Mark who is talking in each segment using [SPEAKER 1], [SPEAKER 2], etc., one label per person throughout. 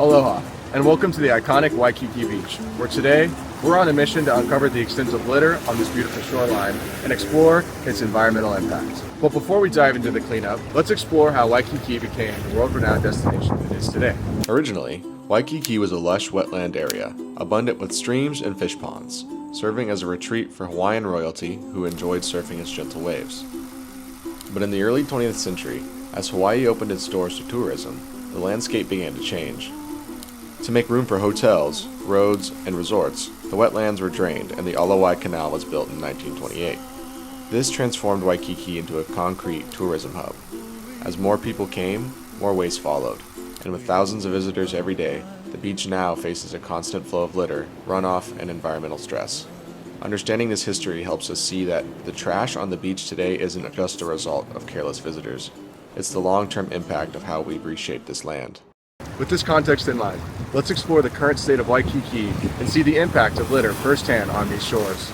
[SPEAKER 1] Aloha, and welcome to the iconic Waikiki Beach, where today we're on a mission to uncover the extent of litter on this beautiful shoreline and explore its environmental impact. But before we dive into the cleanup, let's explore how Waikiki became the world-renowned destination it is today. Originally, Waikiki was a lush wetland area, abundant with streams and fish ponds, serving as a retreat for Hawaiian royalty who enjoyed surfing its gentle waves. But in the early 20th century, as Hawaii opened its doors to tourism, the landscape began to change. To make room for hotels, roads, and resorts, the wetlands were drained and the Alawai Canal was built in 1928. This transformed Waikiki into a concrete tourism hub. As more people came, more waste followed, and with thousands of visitors every day, the beach now faces a constant flow of litter, runoff, and environmental stress. Understanding this history helps us see that the trash on the beach today isn't just a result of careless visitors. It's the long-term impact of how we've reshaped this land. With this context in mind, let's explore the current state of Waikiki and see the impact of litter firsthand on these shores.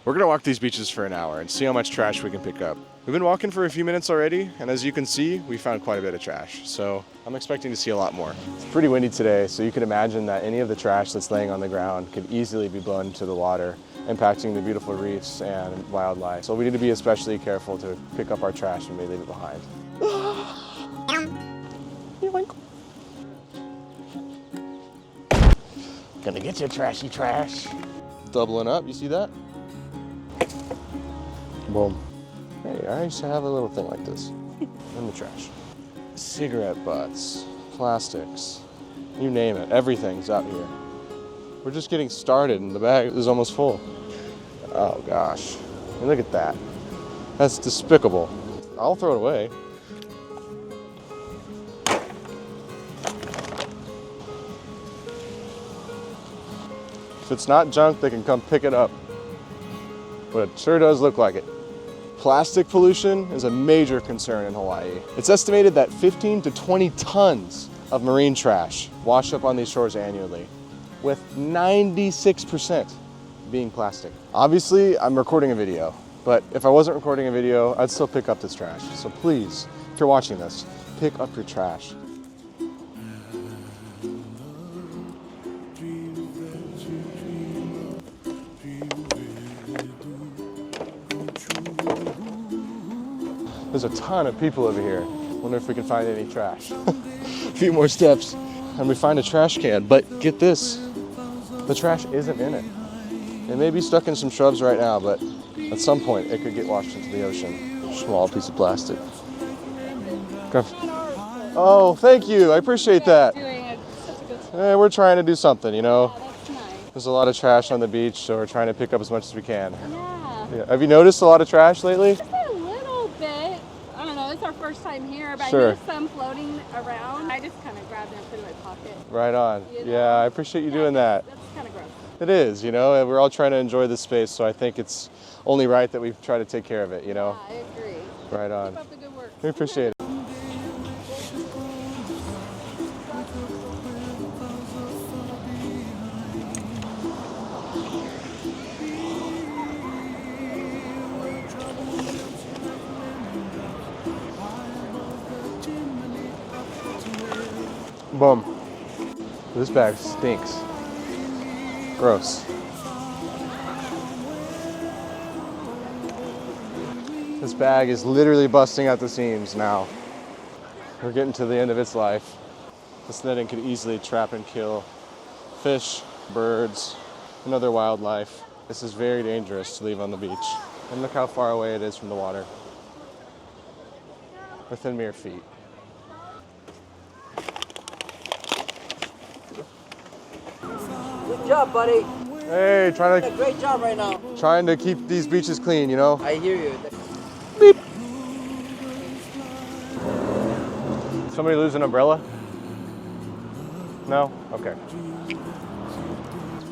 [SPEAKER 1] We're going to walk these beaches for an hour and see how much trash we can pick up. We've been walking for a few minutes already, and as you can see, we found quite a bit of trash, so I'm expecting to see a lot more. It's pretty windy today, so you can imagine that any of the trash that's laying on the ground could easily be blown into the water, impacting the beautiful reefs and wildlife. So we need to be especially careful to pick up our trash and maybe leave it behind. Gonna get you, trashy trash. Doubling up, you see that? Boom. Hey, I used to have a little thing like this in the trash. Cigarette butts, plastics, you name it, everything's out here. We're just getting started and the bag is almost full. Oh gosh, and look at that. That's despicable. I'll throw it away. If it's not junk, they can come pick it up. But it sure does look like it. Plastic pollution is a major concern in Hawaii. It's estimated that 15 to 20 tons of marine trash wash up on these shores annually, with 96% being plastic. Obviously, I'm recording a video, but if I wasn't recording a video, I'd still pick up this trash. So please, if you're watching this, pick up your trash. There's a ton of people over here. Wonder if we can find any trash. A few more steps and we find a trash can, but get this, the trash isn't in it. It may be stuck in some shrubs right now, but at some point it could get washed into the ocean. Small piece of plastic. Oh, thank you, I appreciate that. We're trying to do something, you know. There's a lot of trash on the beach, so we're trying to pick up as much as we can. Yeah. Have you noticed a lot of trash lately?
[SPEAKER 2] It's our first time here, but
[SPEAKER 1] Sure.
[SPEAKER 2] I noticed some floating around. I just kind of grabbed them and put it in my pocket.
[SPEAKER 1] Right on.
[SPEAKER 2] You know?
[SPEAKER 1] Yeah, I appreciate you doing that.
[SPEAKER 2] That's kind of gross.
[SPEAKER 1] It is, you know, and we're all trying to enjoy this space, so I think it's only right that we try to take care of it, you know?
[SPEAKER 2] Yeah, I agree.
[SPEAKER 1] Right on.
[SPEAKER 2] Keep up the good work.
[SPEAKER 1] We appreciate it. Boom. This bag stinks. Gross. This bag is literally busting at the seams now. We're getting to the end of its life. This netting could easily trap and kill fish, birds, and other wildlife. This is very dangerous to leave on the beach. And look how far away it is from the water. Within mere feet.
[SPEAKER 3] Good job, buddy.
[SPEAKER 1] Hey, trying
[SPEAKER 3] A great job right now.
[SPEAKER 1] to keep these beaches clean, you know?
[SPEAKER 3] I hear you.
[SPEAKER 1] Beep. Somebody lose an umbrella? No? Okay.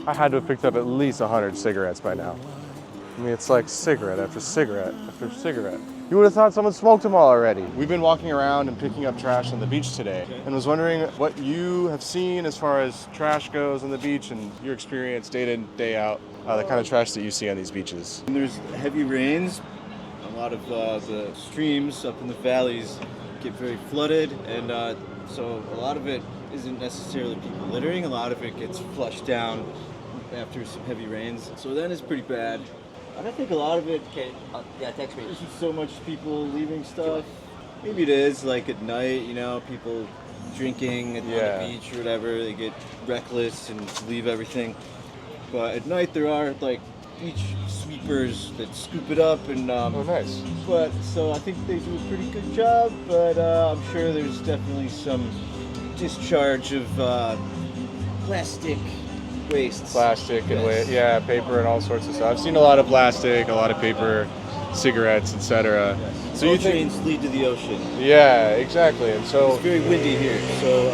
[SPEAKER 1] I had to have picked up at least 100 cigarettes by now. I mean, it's like cigarette after cigarette after cigarette. You would have thought someone smoked them all already. We've been walking around and picking up trash on the beach today and was wondering what you have seen as far as trash goes on the beach and your experience day in, day out, the kind of trash that you see on these beaches.
[SPEAKER 4] When there's heavy rains, a lot of the streams up in the valleys get very flooded, and so a lot of it isn't necessarily people littering. A lot of it gets flushed down after some heavy rains. So then it's pretty bad.
[SPEAKER 3] I don't think a lot of it can. Yeah, text me.
[SPEAKER 4] There's just so much people leaving stuff. Maybe it is like at night, you know, people drinking on the beach or whatever. They get reckless and leave everything. But at night there are like beach sweepers that scoop it up and
[SPEAKER 1] Oh, nice.
[SPEAKER 4] but so I think they do a pretty good job, but I'm sure there's definitely some discharge of plastic waste.
[SPEAKER 1] Plastic and paper and all sorts of stuff. I've seen a lot of plastic, a lot of paper, cigarettes, etc.
[SPEAKER 4] So you trains lead to the ocean.
[SPEAKER 1] Yeah, exactly. And so
[SPEAKER 4] It's very windy here, so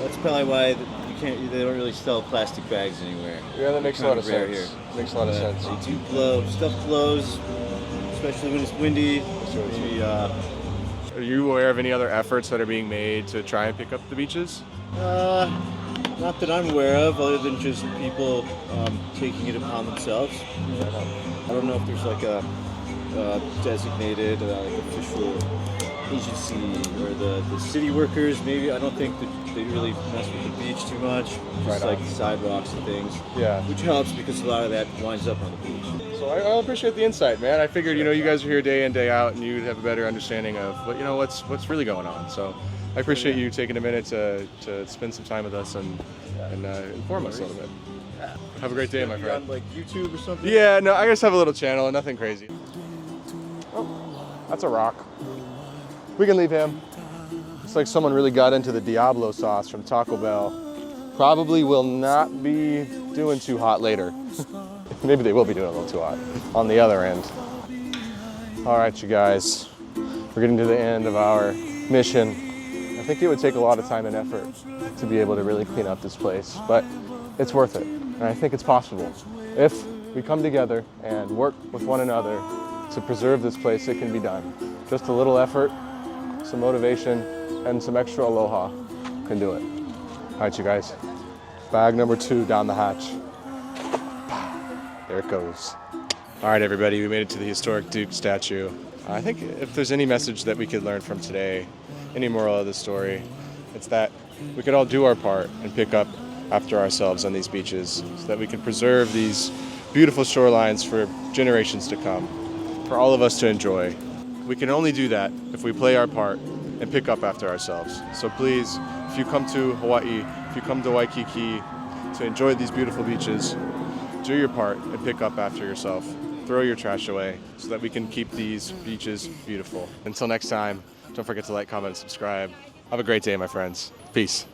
[SPEAKER 4] that's probably why they don't really sell plastic bags anywhere.
[SPEAKER 1] yeah, that makes a lot of
[SPEAKER 4] Rare
[SPEAKER 1] sense.
[SPEAKER 4] here.
[SPEAKER 1] Makes a lot of sense.
[SPEAKER 4] They do blow, stuff blows, especially when it's windy. Maybe,
[SPEAKER 1] Are you aware of any other efforts that are being made to try and pick up the beaches?
[SPEAKER 4] not that I'm aware of, other than just people taking it upon themselves. I don't know if there's like a designated like official agency or the city workers. Maybe I don't think that they really mess with the beach too much. Just like the sidewalks and things.
[SPEAKER 1] Yeah.
[SPEAKER 4] Which helps because a lot of that winds up on the beach.
[SPEAKER 1] So I appreciate the insight, man. I figured, you guys are here day in, day out, and you'd have a better understanding of what's really going on. So I appreciate you taking a minute to spend some time with us and inform us a little bit. Have a great day, my friend.
[SPEAKER 4] On like YouTube or something?
[SPEAKER 1] Yeah, no, I just have a little channel, nothing crazy. Oh, that's a rock. We can leave him. It's like someone really got into the Diablo sauce from Taco Bell. Probably will not be doing too hot later. Maybe they will be doing a little too hot on the other end. All right, you guys, we're getting to the end of our mission. I think it would take a lot of time and effort to be able to really clean up this place, but it's worth it. And I think it's possible. If we come together and work with one another to preserve this place, it can be done. Just a little effort, some motivation, and some extra aloha can do it. All right, you guys. Bag number 2 down the hatch. There it goes. All right, everybody, we made it to the historic Duke statue. I think if there's any message that we could learn from today, any moral of the story, it's that we could all do our part and pick up after ourselves on these beaches so that we can preserve these beautiful shorelines for generations to come, for all of us to enjoy. We can only do that if we play our part and pick up after ourselves. So please, if you come to Hawaii, if you come to Waikiki to enjoy these beautiful beaches, do your part and pick up after yourself. Throw your trash away so that we can keep these beaches beautiful. Until next time, don't forget to like, comment, and subscribe. Have a great day, my friends. Peace.